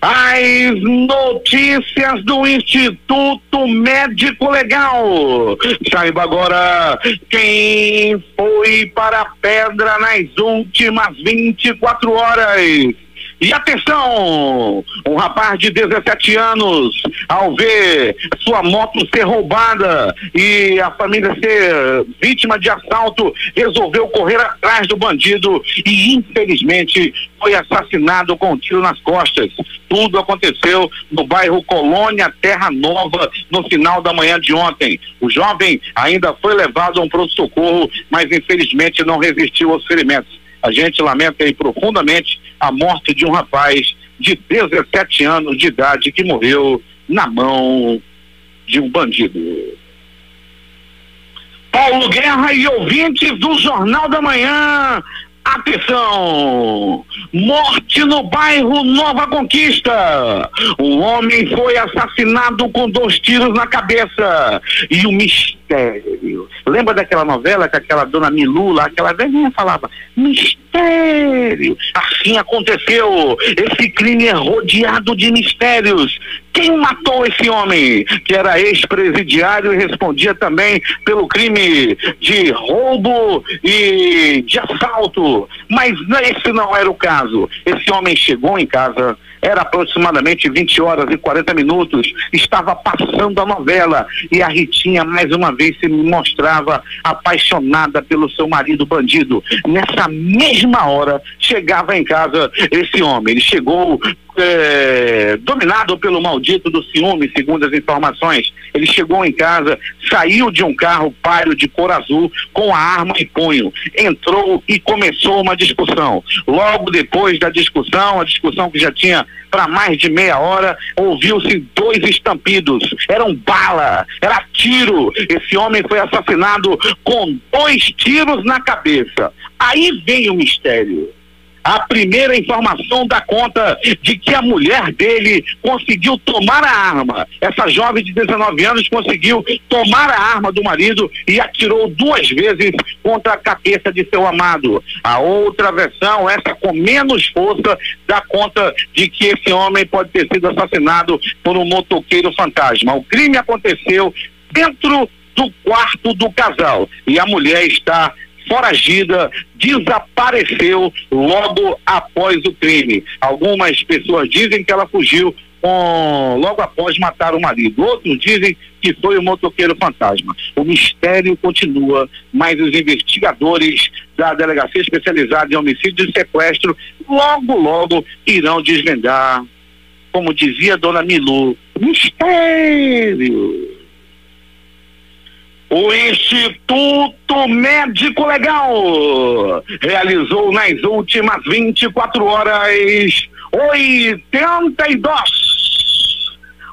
as notícias do Instituto Médico Legal. Saiba agora quem foi para a pedra nas últimas 24 horas. E atenção, um rapaz de 17 anos, ao ver sua moto ser roubada e a família ser vítima de assalto, resolveu correr atrás do bandido e infelizmente foi assassinado com um tiro nas costas. Tudo aconteceu no bairro Colônia Terra Nova no final da manhã de ontem. O jovem ainda foi levado a um pronto-socorro, mas infelizmente não resistiu aos ferimentos. A gente lamenta aí profundamente a morte de um rapaz de 17 anos de idade que morreu na mão de um bandido. Paulo Guerra e ouvintes do Jornal da Manhã, atenção! Morte no bairro Nova Conquista. Um homem foi assassinado com 2 tiros na cabeça. E o mistério. Lembra daquela novela que aquela dona Milu lá, aquela velhinha falava? Mistério. Assim aconteceu. Esse crime é rodeado de mistérios. Quem matou esse homem? Que era ex-presidiário e respondia também pelo crime de roubo e de assalto. Mas esse não era o caso. Esse homem chegou em casa, era aproximadamente 20 horas e 40 minutos, estava passando a novela e a Ritinha mais uma vez se mostrava apaixonada pelo seu marido bandido. Nessa mesma hora chegava em casa esse homem. Ele chegou dominado pelo maldito do ciúme, segundo as informações. Ele chegou em casa, saiu de um carro Palio de cor azul com a arma em punho, entrou e começou uma discussão. Logo depois da discussão, a discussão que já tinha para mais de meia hora, ouviu-se 2 estampidos. Eram bala, era tiro. Esse homem foi assassinado com 2 tiros na cabeça. Aí vem o mistério. A primeira informação dá conta de que a mulher dele conseguiu tomar a arma. Essa jovem de 19 anos conseguiu tomar a arma do marido e atirou 2 vezes contra a cabeça de seu amado. A outra versão, essa com menos força, dá conta de que esse homem pode ter sido assassinado por um motoqueiro fantasma. O crime aconteceu dentro do quarto do casal e a mulher está foragida, desapareceu logo após o crime. Algumas pessoas dizem que ela fugiu logo após matar o marido. Outros dizem que foi o motoqueiro fantasma. O mistério continua, mas os investigadores da Delegacia Especializada em Homicídio e Sequestro logo irão desvendar, como dizia Dona Milu, mistério. O Instituto Médico Legal realizou nas últimas 24 horas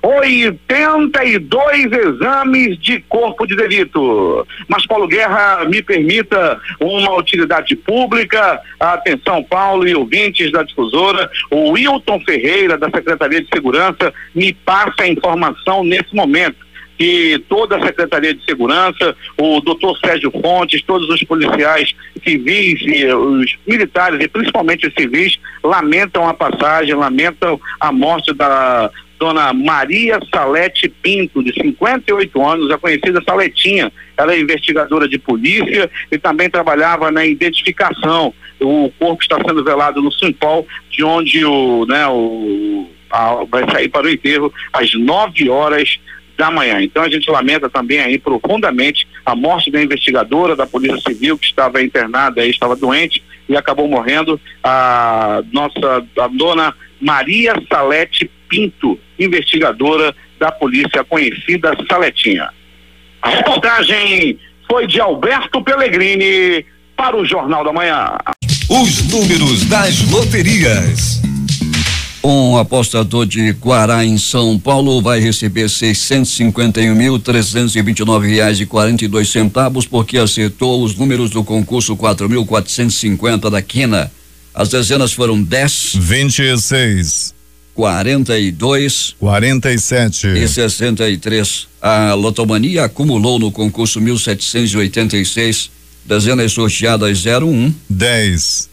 82 exames de corpo de delito. Mas, Paulo Guerra, me permita uma utilidade pública. Atenção, Paulo e ouvintes da difusora. O Wilton Ferreira, da Secretaria de Segurança, me passa a informação nesse momento que toda a Secretaria de Segurança, o doutor Sérgio Fontes, todos os policiais civis e os militares, e principalmente os civis, lamentam a passagem, lamentam a morte da dona Maria Salete Pinto, de 58 anos, a conhecida Saletinha. Ela é investigadora de polícia e também trabalhava na identificação. O corpo está sendo velado no Simpol, de onde vai sair para o enterro às 9 horas da manhã. Então a gente lamenta também aí profundamente a morte da investigadora da Polícia Civil, que estava internada, estava doente e acabou morrendo, a dona Maria Salete Pinto, investigadora da polícia, conhecida Saletinha. A reportagem foi de Alberto Pellegrini para o Jornal da Manhã. Os números das loterias. Um apostador de Guará, em São Paulo, vai receber R$651.329,42 porque acertou os números do concurso 4.450 da Quina. As dezenas foram 10, 26, 42, 47 e 63. A Lotomania acumulou no concurso 1.786 dezenas sorteadas 01, 10,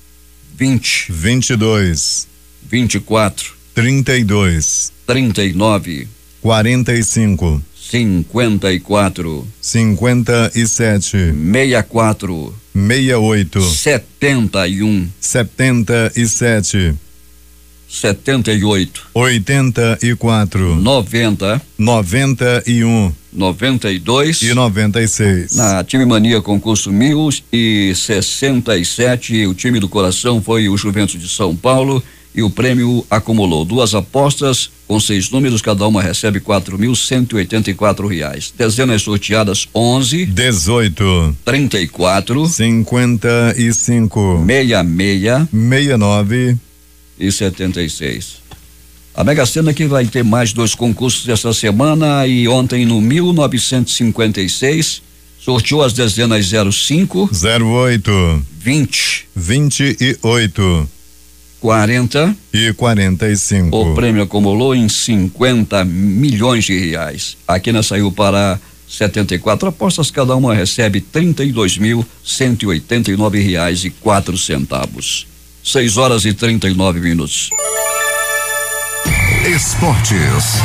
20, 22, 24, 32, 39, 45, 54, 57, 64, 68, 71, 77, 78, 84, 90, 91 92 e 96. Na Time Mania concurso 1067, o time do coração foi o Juventus de São Paulo e o prêmio acumulou 2 apostas com 6 números, cada uma recebe R$4.184. Dezenas sorteadas 11, 18, 34, 55, 66, 69 e 76. A Mega Sena que vai ter mais 2 concursos essa semana e ontem no 1956 sorteou as dezenas 05, 08, 20, 28 40 e 45. O prêmio acumulou em R$50 milhões. A Quina saiu para 74 apostas, cada uma recebe R$32.189,04. 6h39. Esportes.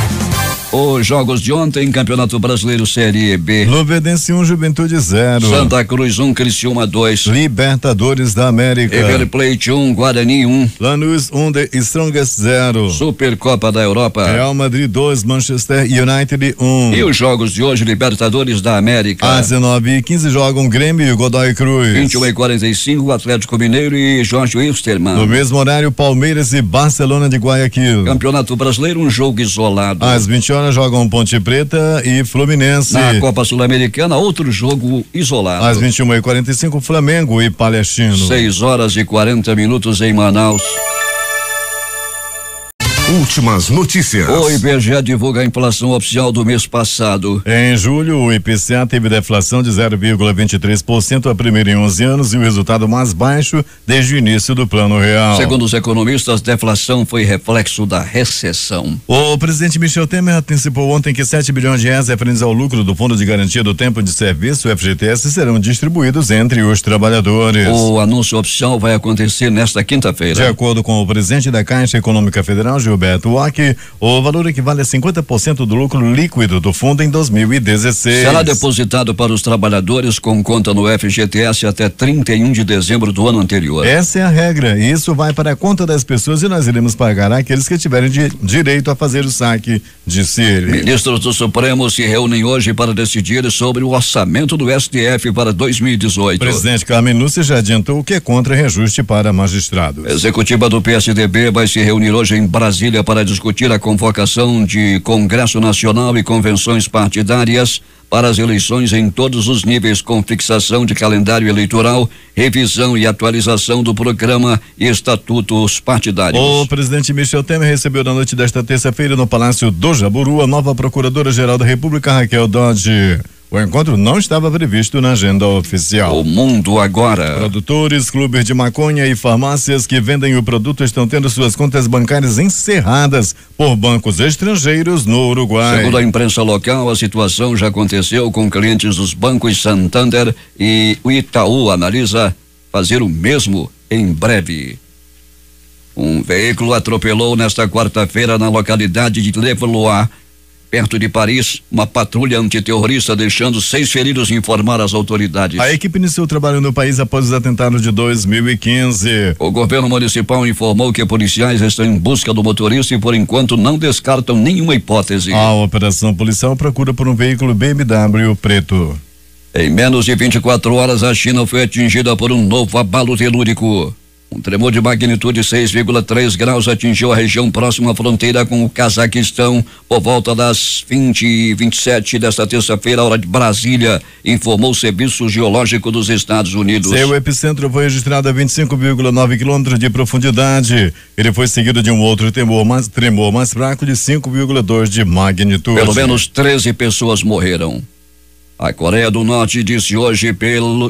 Os jogos de ontem, Campeonato Brasileiro Série B. Luverdense 1, Juventude 0. Santa Cruz 1, Criciúma 2. Libertadores da América. River Plate 1, Guarani 1. Lanús 1, The Strongest 0. Supercopa da Europa. Real Madrid 2, Manchester United 1. E os jogos de hoje, Libertadores da América. Às 19h15 jogam Grêmio e Godoy Cruz. 21h45, Atlético Mineiro e Jorge Wilstermann. No mesmo horário, Palmeiras e Barcelona de Guayaquil. Campeonato Brasileiro, um jogo isolado. Às 20 horas jogam Ponte Preta e Fluminense. Na Copa Sul-Americana, outro jogo isolado. Às 21h45, Flamengo e Palestino. 6h40 em Manaus. Últimas notícias. O IBGE divulga a inflação oficial do mês passado. Em julho, o IPCA teve deflação de 0,23%, a primeira em 11 anos, e o resultado mais baixo desde o início do Plano Real. Segundo os economistas, a deflação foi reflexo da recessão. O presidente Michel Temer antecipou ontem que R$7 bilhões referentes ao lucro do Fundo de Garantia do Tempo de Serviço, o FGTS, serão distribuídos entre os trabalhadores. O anúncio oficial vai acontecer nesta quinta-feira. De acordo com o presidente da Caixa Econômica Federal, Gilberto Wach, o valor equivale a 50% do lucro líquido do fundo em 2016. Será depositado para os trabalhadores com conta no FGTS até 31 de dezembro do ano anterior. Essa é a regra, e isso vai para a conta das pessoas e nós iremos pagar aqueles que tiverem direito a fazer o saque, disse ele. Ministros do Supremo se reúnem hoje para decidir sobre o orçamento do STF para 2018. O presidente Carmen Lúcia já adiantou que é contra reajuste para magistrados. A executiva do PSDB vai se reunir hoje em Brasília para discutir a convocação de Congresso Nacional e convenções partidárias para as eleições em todos os níveis, com fixação de calendário eleitoral, revisão e atualização do programa e estatutos partidários. O presidente Michel Temer recebeu na noite desta terça-feira no Palácio do Jaburu a nova Procuradora-Geral da República, Raquel Dodge. O encontro não estava previsto na agenda oficial. O mundo agora. Produtores, clubes de maconha e farmácias que vendem o produto estão tendo suas contas bancárias encerradas por bancos estrangeiros no Uruguai. Segundo a imprensa local, a situação já aconteceu com clientes dos bancos Santander, e o Itaú analisa fazer o mesmo em breve. Um veículo atropelou nesta quarta-feira na localidade de Levallois, perto de Paris, uma patrulha antiterrorista, deixando 6 feridos, informaram as autoridades. A equipe iniciou o trabalho no país após os atentados de 2015. O governo municipal informou que policiais estão em busca do motorista e, por enquanto, não descartam nenhuma hipótese. A operação policial procura por um veículo BMW preto. Em menos de 24 horas, a China foi atingida por um novo abalo telúrico. Um tremor de magnitude 6,3 graus atingiu a região próxima à fronteira com o Cazaquistão por volta das 20h27 desta terça-feira, hora de Brasília, informou o Serviço Geológico dos Estados Unidos. Seu epicentro foi registrado a 25,9 quilômetros de profundidade. Ele foi seguido de um outro tremor mais fraco de 5,2 de magnitude. Pelo menos 13 pessoas morreram. A Coreia do Norte disse hoje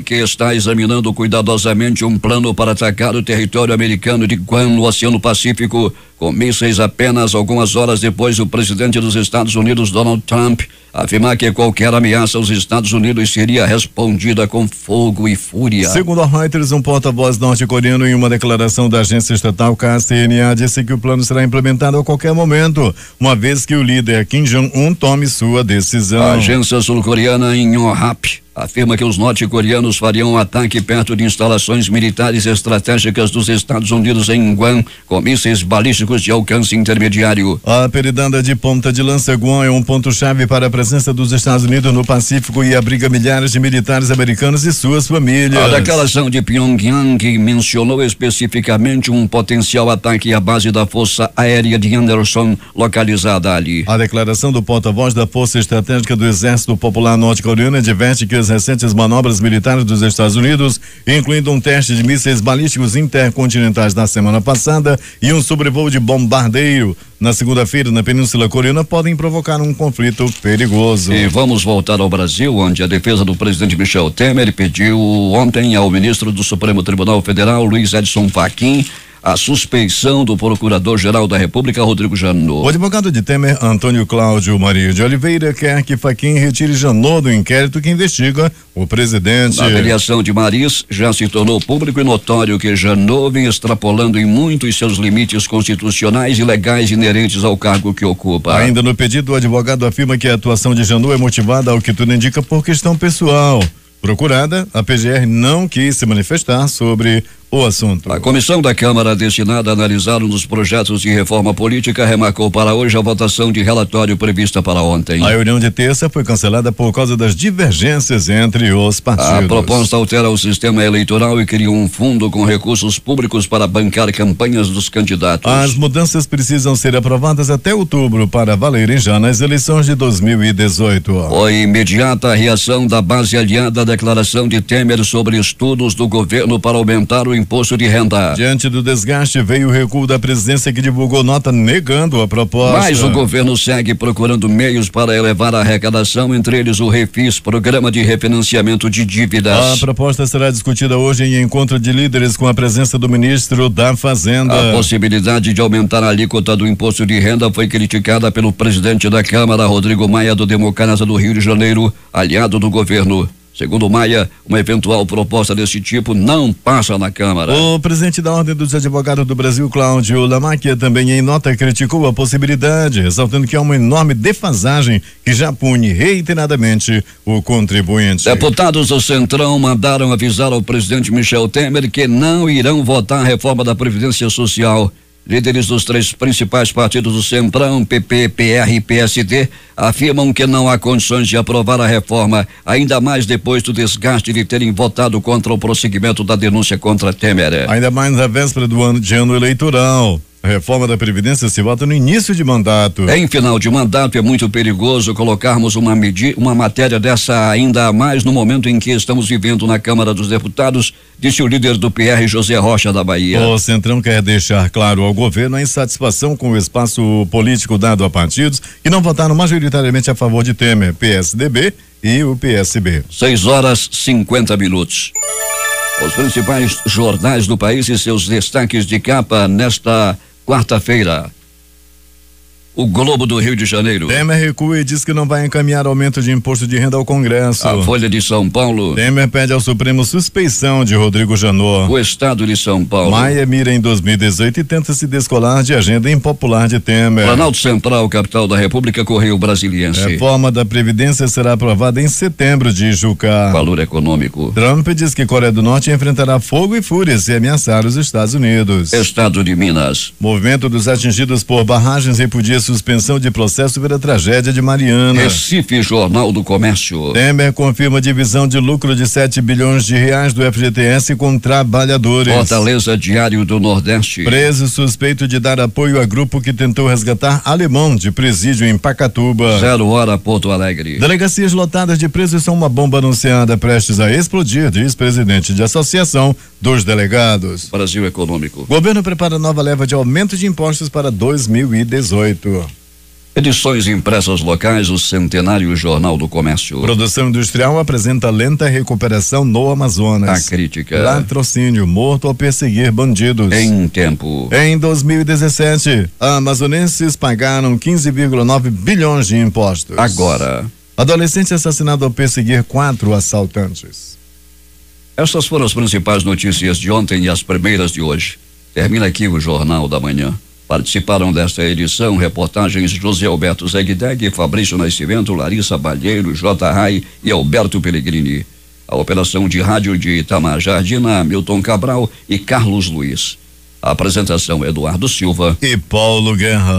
que está examinando cuidadosamente um plano para atacar o território americano de Guam, no Oceano Pacífico, com mísseis apenas algumas horas depois do presidente dos Estados Unidos, Donald Trump, afirmar que qualquer ameaça aos Estados Unidos seria respondida com fogo e fúria. Segundo a Reuters, um porta-voz norte-coreano, em uma declaração da agência estatal KCNA, disse que o plano será implementado a qualquer momento, uma vez que o líder Kim Jong-un tome sua decisão. A agência sul-coreana em Yonhap afirma que os norte-coreanos fariam um ataque perto de instalações militares estratégicas dos Estados Unidos em Guam, com mísseis balísticos de alcance intermediário. A peridanda de Ponta de Lança, Guam, é um ponto-chave para a presença dos Estados Unidos no Pacífico e abriga milhares de militares americanos e suas famílias. A declaração de Pyongyang mencionou especificamente um potencial ataque à base da Força Aérea de Anderson, localizada ali. A declaração do porta-voz da Força Estratégica do Exército Popular Norte-Coreano adverte que as recentes manobras militares dos Estados Unidos, incluindo um teste de mísseis balísticos intercontinentais na semana passada e um sobrevoo de bombardeio na segunda-feira na Península Coreana, podem provocar um conflito perigoso. E vamos voltar ao Brasil, onde a defesa do presidente Michel Temer pediu ontem ao ministro do Supremo Tribunal Federal, Luiz Edson Fachin, a suspeição do Procurador-Geral da República, Rodrigo Janot. O advogado de Temer, Antônio Cláudio Maria de Oliveira, quer que Fachin retire Janot do inquérito que investiga o presidente. A avaliação de Maris já se tornou público e notório que Janot vem extrapolando em muitos seus limites constitucionais e legais inerentes ao cargo que ocupa. Ainda no pedido, o advogado afirma que a atuação de Janot é motivada, ao que tudo indica, por questão pessoal. Procurada, a PGR não quis se manifestar sobre o assunto. A comissão da Câmara destinada a analisar um dos projetos de reforma política remarcou para hoje a votação de relatório prevista para ontem. A reunião de terça foi cancelada por causa das divergências entre os partidos. A proposta altera o sistema eleitoral e cria um fundo com recursos públicos para bancar campanhas dos candidatos. As mudanças precisam ser aprovadas até outubro para valerem já nas eleições de 2018. Foi imediata a reação da base aliada à declaração de Temer sobre estudos do governo para aumentar o imposto de renda. Diante do desgaste, veio o recuo da presidência, que divulgou nota negando a proposta. Mas o governo segue procurando meios para elevar a arrecadação, entre eles o Refis, Programa de Refinanciamento de Dívidas. A proposta será discutida hoje em encontro de líderes com a presença do ministro da Fazenda. A possibilidade de aumentar a alíquota do imposto de renda foi criticada pelo presidente da Câmara, Rodrigo Maia, do Democrata do Rio de Janeiro, aliado do governo. Segundo Maia, uma eventual proposta desse tipo não passa na Câmara. O presidente da Ordem dos Advogados do Brasil, Cláudio Lamacchia, também em nota criticou a possibilidade, ressaltando que há uma enorme defasagem que já pune reiteradamente o contribuinte. Deputados do Centrão mandaram avisar ao presidente Michel Temer que não irão votar a reforma da Previdência Social. Líderes dos três principais partidos do Centrão, PP, PR e PSD, afirmam que não há condições de aprovar a reforma, ainda mais depois do desgaste de terem votado contra o prosseguimento da denúncia contra Temer. Ainda mais na véspera do ano eleitoral. A reforma da Previdência se vota no início de mandato. Em final de mandato é muito perigoso colocarmos uma matéria dessa, ainda mais no momento em que estamos vivendo na Câmara dos Deputados, disse o líder do PR, José Rocha, da Bahia. O Centrão quer deixar claro ao governo a insatisfação com o espaço político dado a partidos que não votaram majoritariamente a favor de Temer, PSDB e o PSB. 6h50. Os principais jornais do país e seus destaques de capa nesta quarta-feira. O Globo do Rio de Janeiro. Temer recua e diz que não vai encaminhar aumento de imposto de renda ao Congresso. A Folha de São Paulo. Temer pede ao Supremo suspeição de Rodrigo Janot. O Estado de São Paulo. Maia mira em 2018 e tenta se descolar de agenda impopular de Temer. Planalto Central, capital da República, Correio Brasiliense. Reforma da Previdência será aprovada em setembro, diz Jucá. Valor econômico. Trump diz que Coreia do Norte enfrentará fogo e fúria se ameaçar os Estados Unidos. Estado de Minas. Movimento dos atingidos por barragens repudia suspensão de processo pela tragédia de Mariana. Recife, Jornal do Comércio. Temer confirma divisão de lucro de 7 bilhões de reais do FGTS com trabalhadores. Fortaleza, Diário do Nordeste. Preso suspeito de dar apoio a grupo que tentou resgatar alemão de presídio em Pacatuba. 0 hora, Porto Alegre. Delegacias lotadas de presos são uma bomba anunciada prestes a explodir, diz presidente de Associação dos Delegados. Brasil Econômico. Governo prepara nova leva de aumento de impostos para 2018. Edições impressas locais, o centenário Jornal do Comércio. Produção industrial apresenta lenta recuperação no Amazonas. A crítica. Latrocínio, morto ao perseguir bandidos. Em tempo. Em 2017, amazonenses pagaram 15,9 bilhões de impostos. Agora. Adolescente assassinado ao perseguir 4 assaltantes. Essas foram as principais notícias de ontem e as primeiras de hoje. Termina aqui o Jornal da Manhã. Participaram desta edição reportagens José Alberto Zegdeg, Fabrício Nascimento, Larissa Balheiro, J. Rai e Alberto Pellegrini. A operação de rádio de Itamar Jardina, Milton Cabral e Carlos Luiz. A apresentação Eduardo Silva e Paulo Guerra.